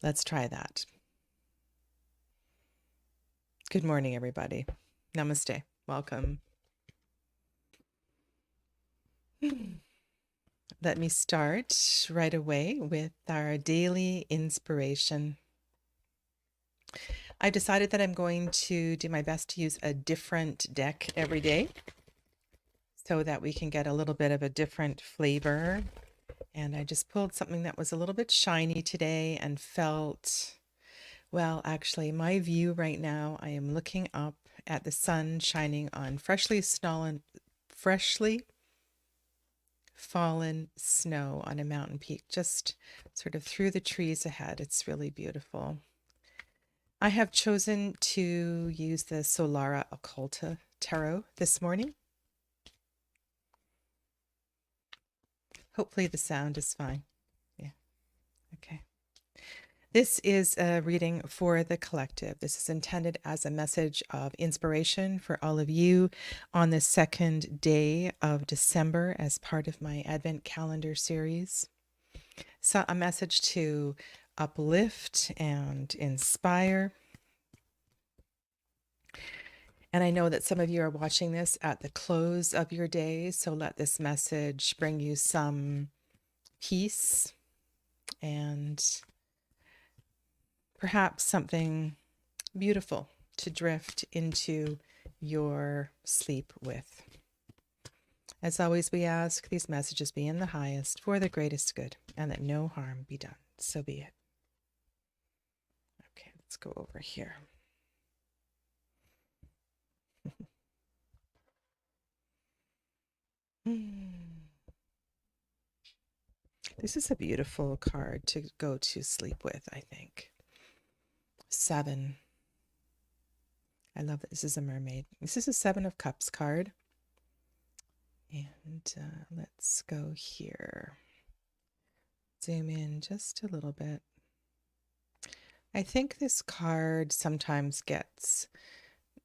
Let's try that. Good morning, everybody. Namaste. Welcome. Let me start right away with our daily inspiration. I decided that I'm going to do my best to use a different deck every day so that we can get a little bit of a different flavor. And I just pulled something that was a little bit shiny today and felt, well, actually, my view right now, I am looking up at the sun shining on freshly fallen snow on a mountain peak, just sort of through the trees ahead. It's really beautiful. I have chosen to use the Solara Occulta Tarot this morning. Hopefully the sound is fine. Yeah, okay. This is a reading for the collective. This is intended as a message of inspiration for all of you on the second day of December as part of my Advent calendar series. So a message to uplift and inspire. And I know that some of you are watching this at the close of your day, so let this message bring you some peace and perhaps something beautiful to drift into your sleep with. As always, we ask these messages be in the highest for the greatest good and that no harm be done. So be it. Okay, let's go over here. This is a beautiful card to go to sleep with, I think. 7. I love that this is a mermaid. This is a 7 of Cups card. And let's go here. Zoom in just a little bit. I think this card sometimes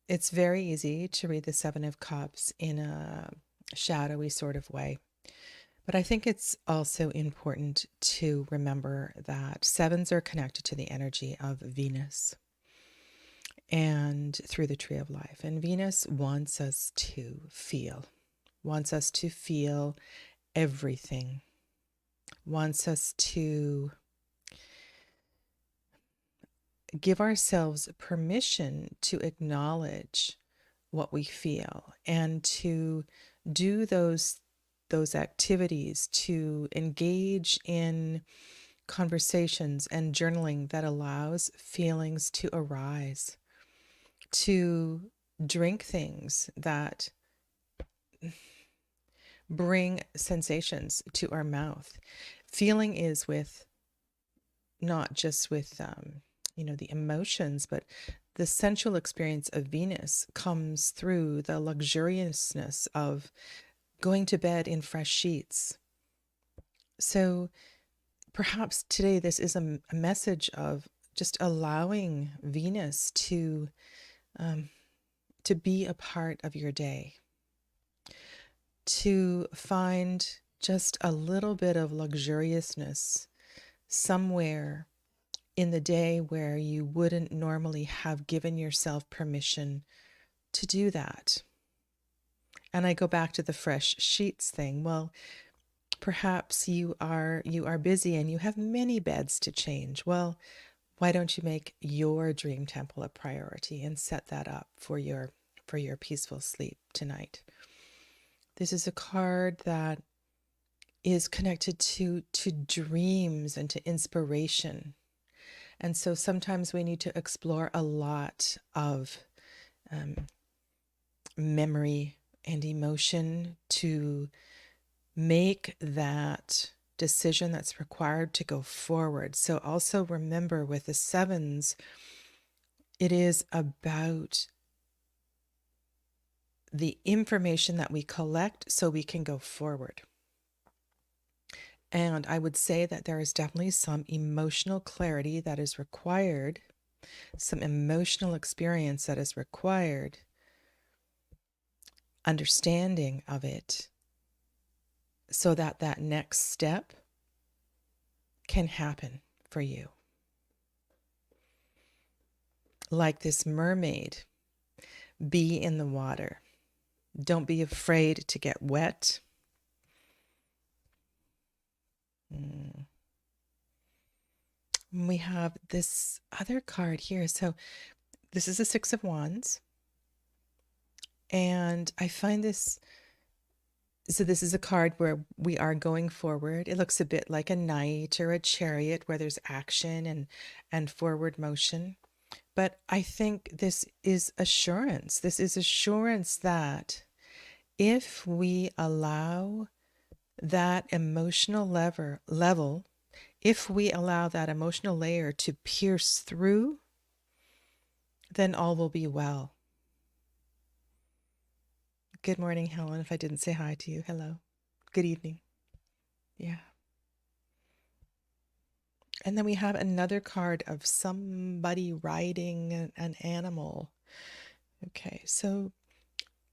it's very easy to read the 7 of Cups in a shadowy sort of way. But I think it's also important to remember that 7s are connected to the energy of Venus and through the Tree of Life. And Venus wants us to feel everything, wants us to give ourselves permission to acknowledge what we feel and to do those activities, to engage in conversations and journaling that allows feelings to arise, to drink things that bring sensations to our mouth. Feeling is with not just with the emotions, but the sensual experience of Venus comes through the luxuriousness of going to bed in fresh sheets. So perhaps today this is a message of just allowing Venus to be a part of your day, to find just a little bit of luxuriousness somewhere in the day where you wouldn't normally have given yourself permission to do that. And I go back to the fresh sheets thing. Well, perhaps you are busy and you have many beds to change. Well, why don't you make your dream temple a priority and set that up for your peaceful sleep tonight? This is a card that is connected to dreams and to inspiration. And so sometimes we need to explore a lot of memory and emotion to make that decision that's required to go forward. So also remember with the 7s, it is about the information that we collect so we can go forward. And I would say that there is definitely some emotional clarity that is required, some emotional experience that is required, understanding of it, so that that next step can happen for you. like this mermaid, be in the water. Don't be afraid to get wet. Mm. We have this other card here. So this is a Six of Wands. And I find this, so this is a card where we are going forward. It looks a bit like a knight or a chariot where there's action and forward motion. But I think this is assurance. This is assurance that if we allow that emotional level, if we allow that emotional layer to pierce through, then all will be well. Good morning, Helen. If I didn't say hi to you, hello. Good evening. Yeah. And then we have another card of somebody riding an animal. Okay, so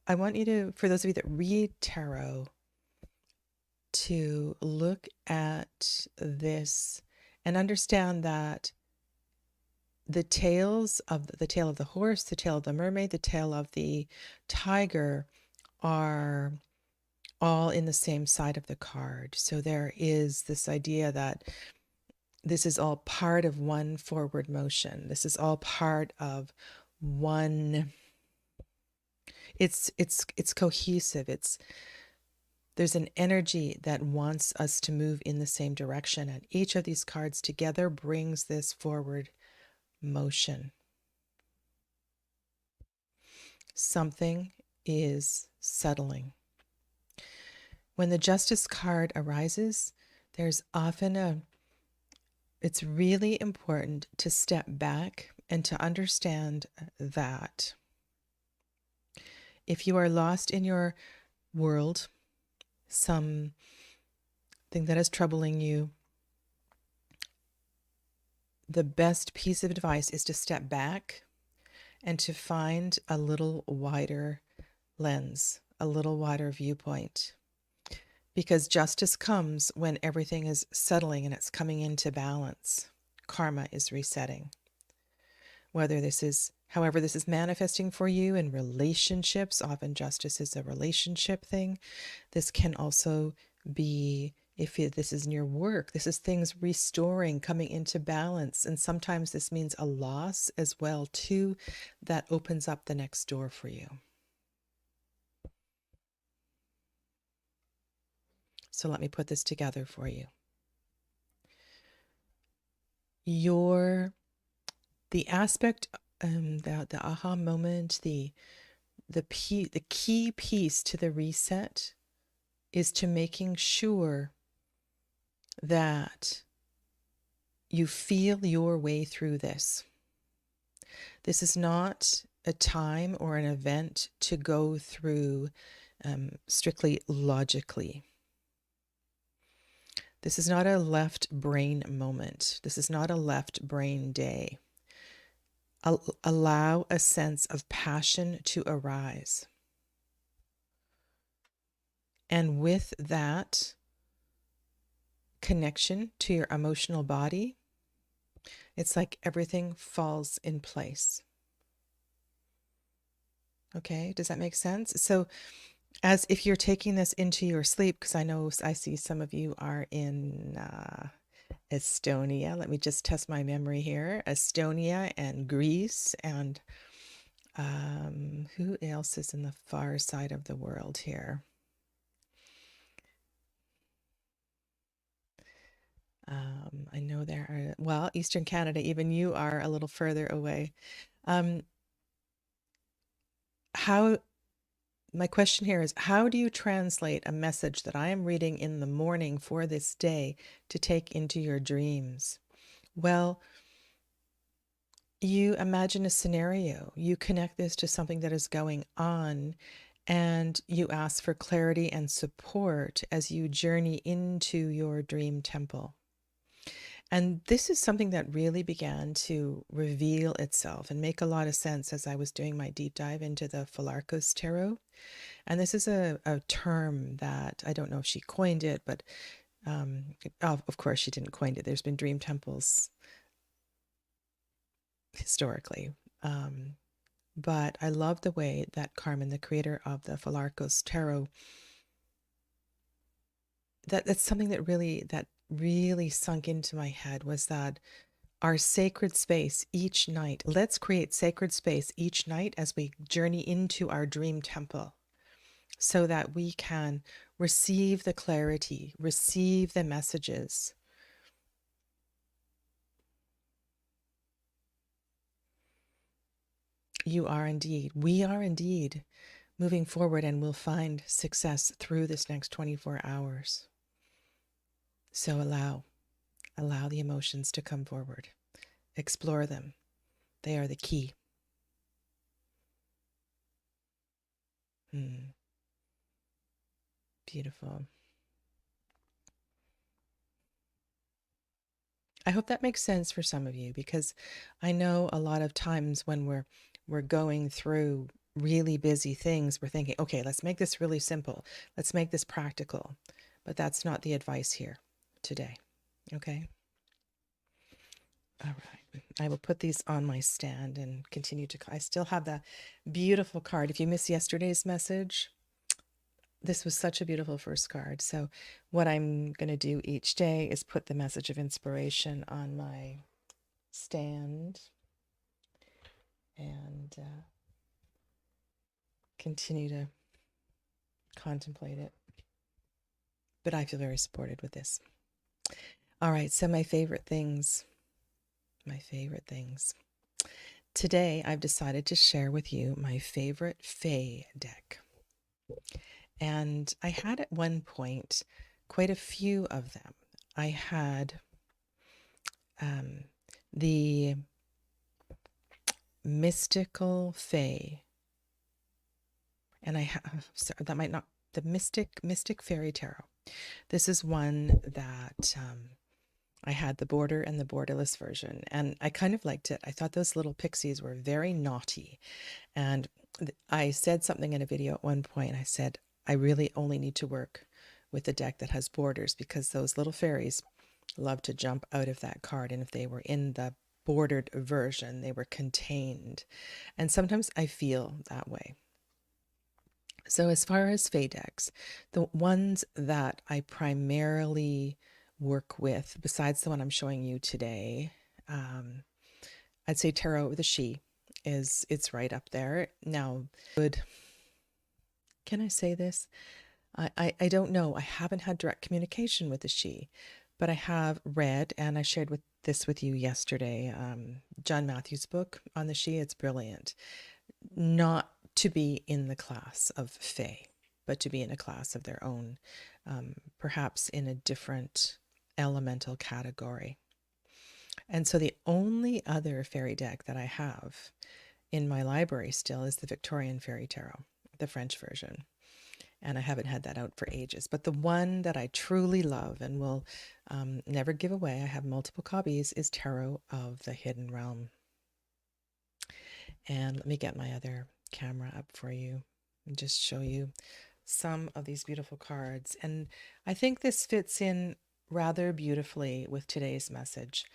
I want you to, for those of you that read tarot, to look at this and understand that the tail of the horse, the tail of the mermaid, the tail of the tiger are all in the same side of the card. So there is this idea that this is all part of one forward motion. This is all part of one. It's cohesive. There's an energy that wants us to move in the same direction, and each of these cards together brings this forward motion. Something is settling. When the Justice card arises, there's often it's really important to step back and to understand that if you are lost in your world, something that is troubling you, the best piece of advice is to step back and to find a little wider lens, a little wider viewpoint. Because justice comes when everything is settling and it's coming into balance. Karma is resetting. However this is manifesting for you in relationships, often justice is a relationship thing. This can also be, this is in your work, this is things restoring, coming into balance. And sometimes this means a loss as well too, that opens up the next door for you. So let me put this together for you. The aspect, the aha moment, the key piece to the reset is to making sure that you feel your way through this. This is not a time or an event to go through strictly logically. This is not a left brain moment. This is not a left brain day. Allow a sense of passion to arise. And with that connection to your emotional body, it's like everything falls in place. Okay, does that make sense? So as if you're taking this into your sleep, because I see some of you are in Estonia. Let me just test my memory here. Estonia and Greece and who else is in the far side of the world here? I know there are, well, Eastern Canada, even you are a little further away. My question here is, how do you translate a message that I am reading in the morning for this day to take into your dreams? Well, you imagine a scenario, you connect this to something that is going on, and you ask for clarity and support as you journey into your dream temple. And this is something that really began to reveal itself and make a lot of sense as I was doing my deep dive into the Philarkos Tarot. And this is a term that I don't know if she coined it, but of course she didn't coin it. There's been dream temples historically. But I love the way that Carmen, the creator of the Falarcos Tarot, that's something that really sunk into my head, was that our sacred space each night, let's create sacred space each night as we journey into our dream temple, so that we can receive the clarity, receive the messages. You are indeed, we are indeed moving forward, and we'll find success through this next 24 hours. So allow the emotions to come forward. Explore them. They are the key. Beautiful. I hope that makes sense for some of you, because I know a lot of times when we're going through really busy things, we're thinking, okay, let's make this really simple. Let's make this practical. But that's not the advice here today. Okay? All right. I will put these on my stand and continue to. I still have that beautiful card. If you missed yesterday's message, this was such a beautiful first card. So what I'm going to do each day is put the message of inspiration on my stand and continue to contemplate it. But I feel very supported with this. All right, so my favorite things. Today, I've decided to share with you my favorite Fae deck. And I had at one point quite a few of them. I had the mystical Fae, and I have, that might not, the mystic fairy tarot. This is one that I had the border and the borderless version, and I kind of liked it. I thought those little pixies were very naughty, and I said something in a video at one point. I said, I really only need to work with the deck that has borders, because those little fairies love to jump out of that card, and if they were in the bordered version, they were contained. And sometimes I feel that way. So as far as Fae decks, the ones that I primarily work with, besides the one I'm showing you today, I'd say Tarot of the She it's right up there. Now, can I say this? I don't know. I haven't had direct communication with the She, but I have read, and I shared this with you yesterday, John Matthews' book on the She. It's brilliant. Not to be in the class of Fae, but to be in a class of their own, perhaps in a different elemental category. And so the only other fairy deck that I have in my library still is the Victorian Fairy Tarot, the French version. And I haven't had that out for ages. But the one that I truly love and will never give away, I have multiple copies, is Tarot of the Hidden Realm. And let me get my other camera up for you and just show you some of these beautiful cards. And I think this fits in rather beautifully with today's message,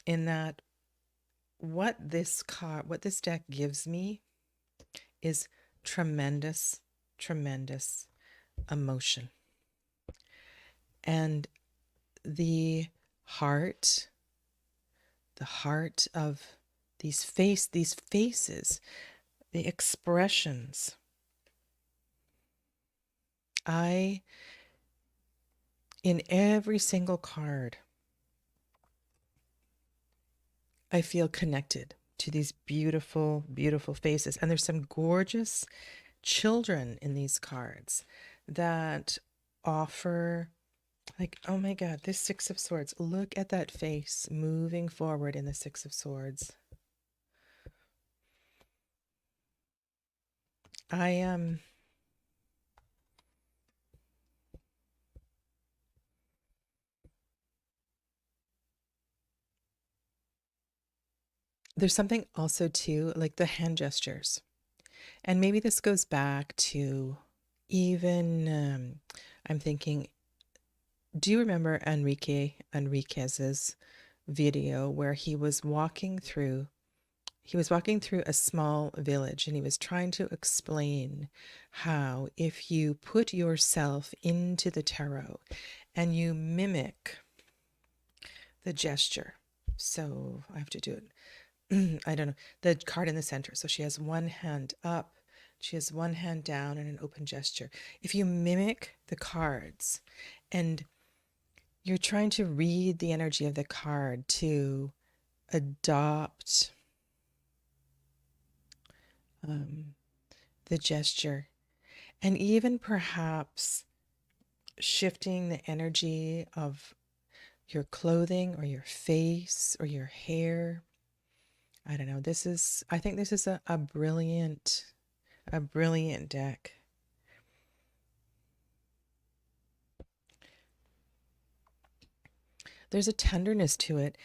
in that what this deck gives me is tremendous emotion. And the heart of these faces, the expressions. In every single card, I feel connected to these beautiful, beautiful faces. And there's some gorgeous children in these cards that offer, like, oh my God, this Six of Swords. Look at that face moving forward in the Six of Swords. I am there's something also too, like the hand gestures. And maybe this goes back to even, I'm thinking, do you remember Enriquez's video where he was walking through he was walking through a small village and he was trying to explain how if you put yourself into the tarot and you mimic the gesture, so I have to do it. I don't know, the card in the center. So she has one hand up, she has one hand down in an open gesture. If you mimic the cards and you're trying to read the energy of the card to adopt the gesture, and even perhaps shifting the energy of your clothing or your face or your hair. I don't know. I think this is a brilliant deck. There's a tenderness to it.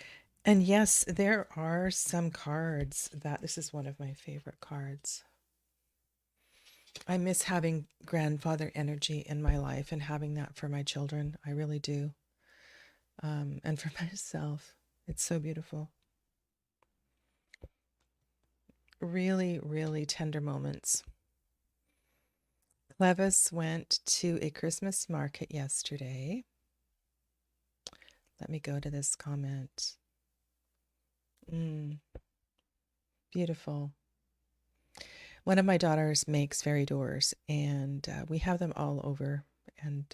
And yes, there are some cards that this is one of my favorite cards. I miss having grandfather energy in my life and having that for my children. I really do. And for myself. It's so beautiful. Really, really tender moments. Clevis went to a Christmas market yesterday. Let me go to this comment. Beautiful. One of my daughters makes fairy doors, and we have them all over. And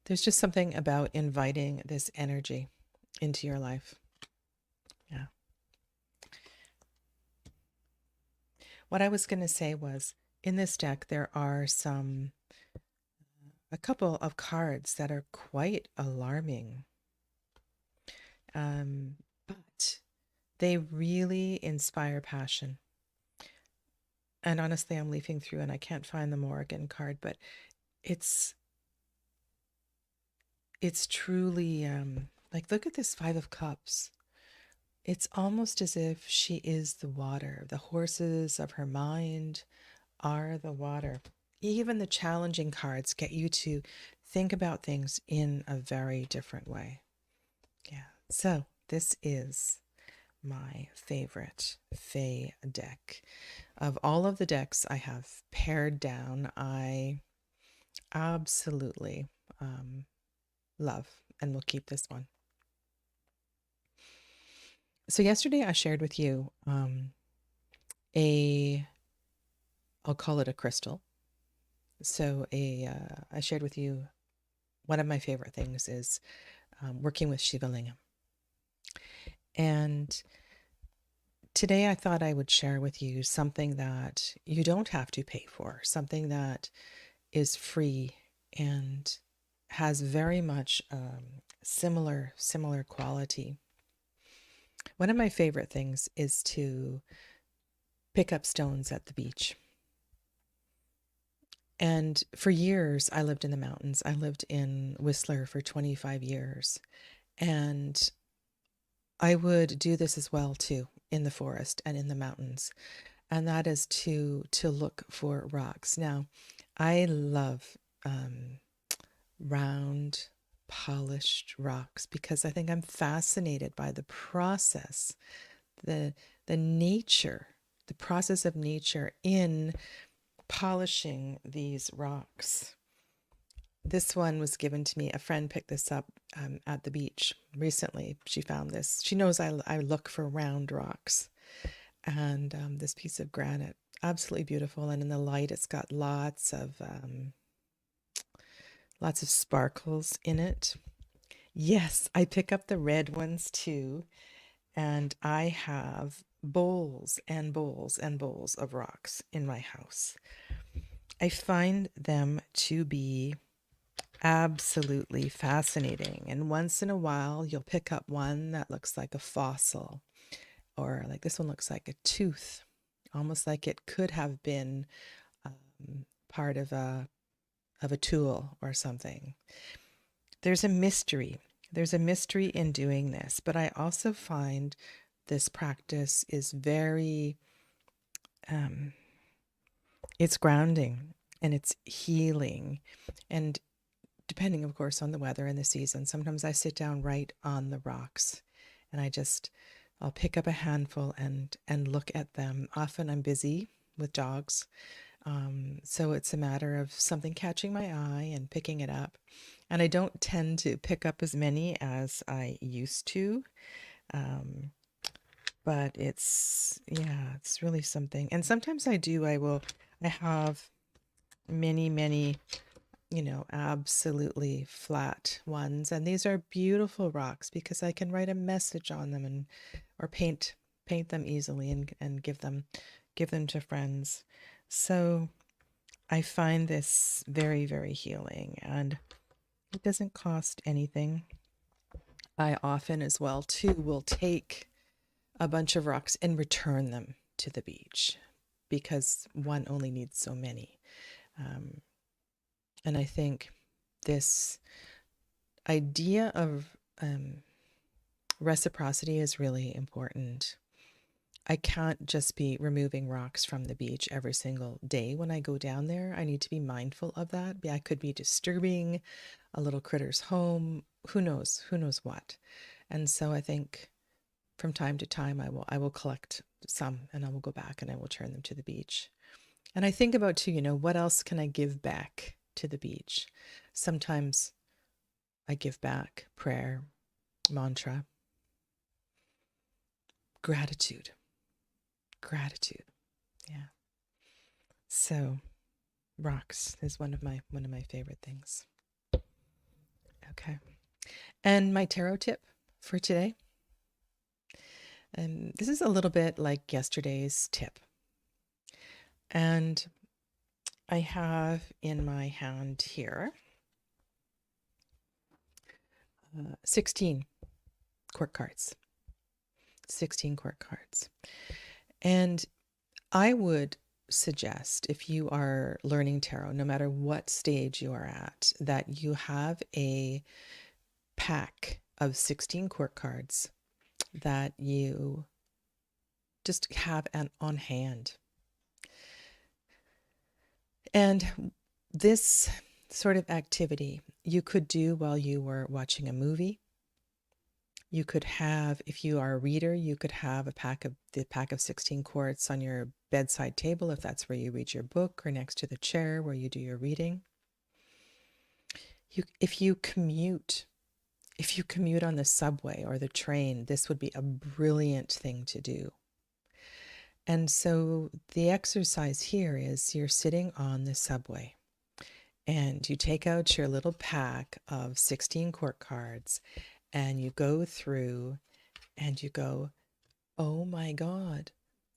there's just something about inviting this energy into your life. Yeah. What I was going to say was, in this deck, there are a couple of cards that are quite alarming. But they really inspire passion. And honestly, I'm leafing through and I can't find the Morrigan card, but it's truly like, look at this Five of Cups. It's almost as if she is the water. The horses of her mind are the water. Even the challenging cards get you to think about things in a very different way. Yeah. So this is my favorite Fae deck. Of all of the decks I have pared down, I absolutely love and will keep this one. So yesterday I shared with you I'll call it a crystal. So I shared with you one of my favorite things is working with Shiva Lingam. And today I thought I would share with you something that you don't have to pay for, something that is free and has very much similar quality. One of my favorite things is to pick up stones at the beach. And for years, I lived in the mountains. I lived in Whistler for 25 years. And I would do this as well, too, in the forest and in the mountains. And that is to look for rocks. Now, I love round, polished rocks because I think I'm fascinated by the process, the nature, the process of nature in polishing these rocks. This one was given to me. A friend picked this up at the beach recently. She found this. She knows I look for round rocks. And this piece of granite, absolutely beautiful. And in the light, it's got lots of sparkles in it. Yes, I pick up the red ones too. And I have bowls and bowls and bowls of rocks in my house. I find them to be absolutely fascinating. And once in a while, you'll pick up one that looks like a fossil, or like this one looks like a tooth, almost like it could have been part of a tool or something. There's a mystery. There's a mystery in doing this, but I also find this practice is very, it's grounding and it's healing. And depending, of course, on the weather and the season, sometimes I sit down right on the rocks and I just I'll pick up a handful and look at them. Often I'm busy with dogs, so it's a matter of something catching my eye and picking it up. And I don't tend to pick up as many as I used to. Um, but yeah, it's really something. And sometimes I have many, absolutely flat ones. And these are beautiful rocks because I can write a message on them or paint them easily and give them to friends. So I find this very, very healing, and it doesn't cost anything. I often as well too will take a bunch of rocks and return them to the beach because one only needs so many. Um, and I think this idea of reciprocity is really important. I can't just be removing rocks from the beach every single day when I go down there. I need to be mindful of that. I could be disturbing a little critter's home. Who knows? Who knows what? And so I think from time to time I will collect some and I will go back and I will turn them to the beach. And I think about too, what else can I give back to the beach? Sometimes I give back prayer, mantra, gratitude. Gratitude. Yeah. So rocks is one of my favorite things. Okay. And my tarot tip for today. And this is a little bit like yesterday's tip. And I have in my hand here 16 court cards. 16 court cards. And I would suggest, if you are learning tarot, no matter what stage you are at, that you have a pack of 16 court cards that you just have on hand. And this sort of activity you could do while you were watching a movie. You could have, if you are a reader, you could have the pack of 16 quarts on your bedside table if that's where you read your book, or next to the chair where you do your reading. If you commute on the subway or the train, this would be a brilliant thing to do. And so the exercise here is you're sitting on the subway and you take out your little pack of 16 court cards and you go through and you go, oh my God,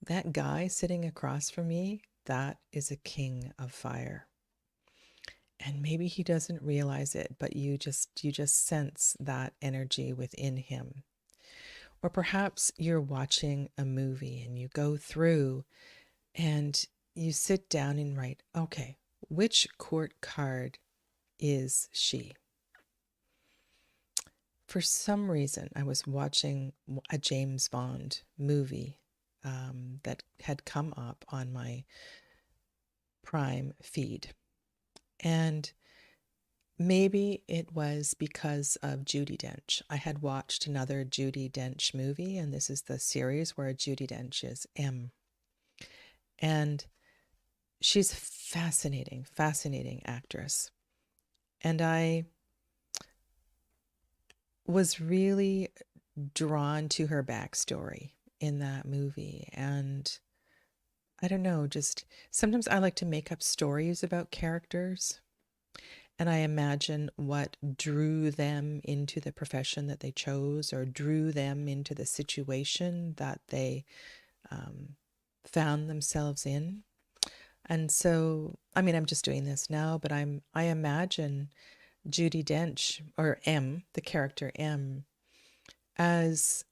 that guy sitting across from me, that is a king of fire. And maybe he doesn't realize it, but you just sense that energy within him. Or perhaps you're watching a movie and you go through and you sit down and write, okay, which court card is she? For some reason, I was watching a James Bond movie that had come up on my Prime feed. And maybe it was because of Judi Dench. I had watched another Judi Dench movie, and this is the series where Judi Dench is M. And she's a fascinating actress. And I was really drawn to her backstory in that movie. And I don't know, just sometimes I like to make up stories about characters. And I imagine what drew them into the profession that they chose or drew them into the situation that they found themselves in. And so, I mean, I'm just doing this now, but I imagine Judi Dench, or M, the character M, as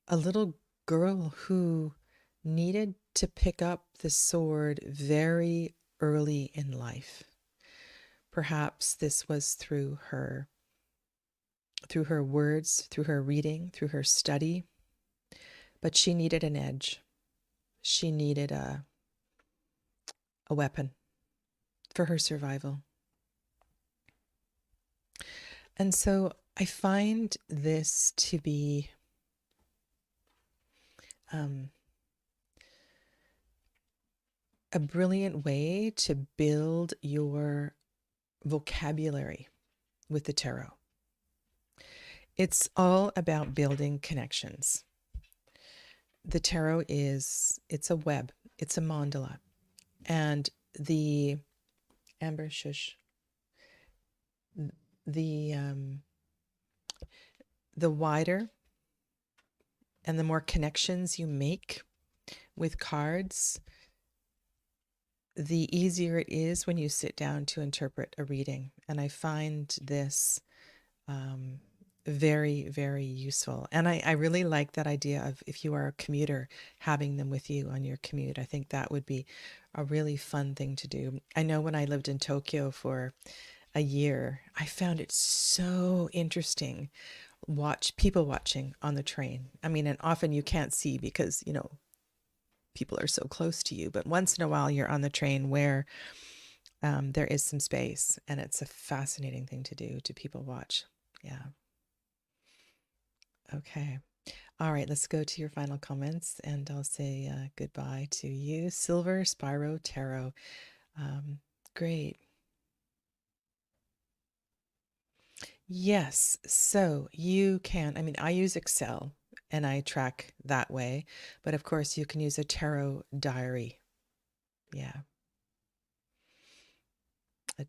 a little girl who needed to pick up the sword very early in life. Perhaps this was through her words, through her reading, through her study, but she needed an edge. She needed a weapon for her survival. And so I find this to be a brilliant way to build your vocabulary with the tarot. It's all about building connections. The tarot it's a web, it's a mandala. And the Amber Shush, the wider and the more connections you make with cards, the easier it is when you sit down to interpret a reading. And I find this very, very useful. And I really like that idea of, if you are a commuter, having them with you on your commute. I think that would be a really fun thing to do. I know when I lived in Tokyo for a year, I found it so interesting people watching on the train. I mean, and often you can't see because, people are so close to you, but once in a while you're on the train where there is some space, and it's a fascinating thing to do, to people watch. Yeah. Okay. All right, let's go to your final comments, and I'll say goodbye to you. Silver Spyro Tarot. Great. Yes, so you can, I use Excel and I track that way, but of course you can use a tarot diary. Yeah.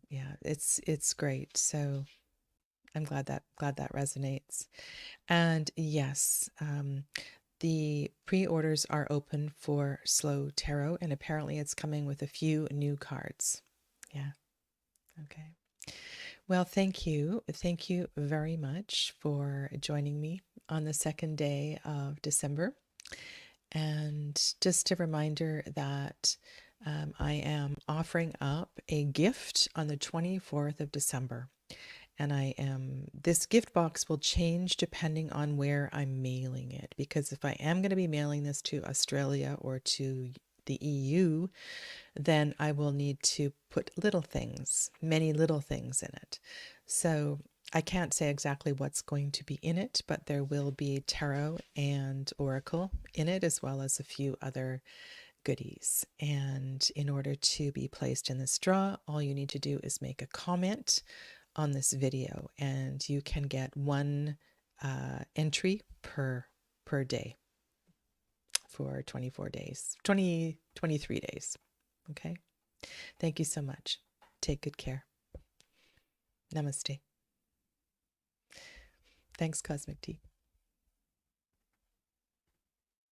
Yeah, it's great. So I'm glad that resonates. And yes, the pre-orders are open for Slow Tarot, and apparently it's coming with a few new cards. Yeah. Okay. Well, thank you. Thank you very much for joining me on the second day of December. And just a reminder that I am offering up a gift on the 24th of December. And this gift box will change depending on where I'm mailing it, because if I am going to be mailing this to Australia or to the EU, then I will need to put many little things in it. So I can't say exactly what's going to be in it, but there will be tarot and oracle in it, as well as a few other goodies. And in order to be placed in this draw, all you need to do is make a comment on this video, and you can get one entry per day for 24 days, 23 days. Okay. Thank you so much. Take good care. Namaste. Thanks, Cosmic Tea.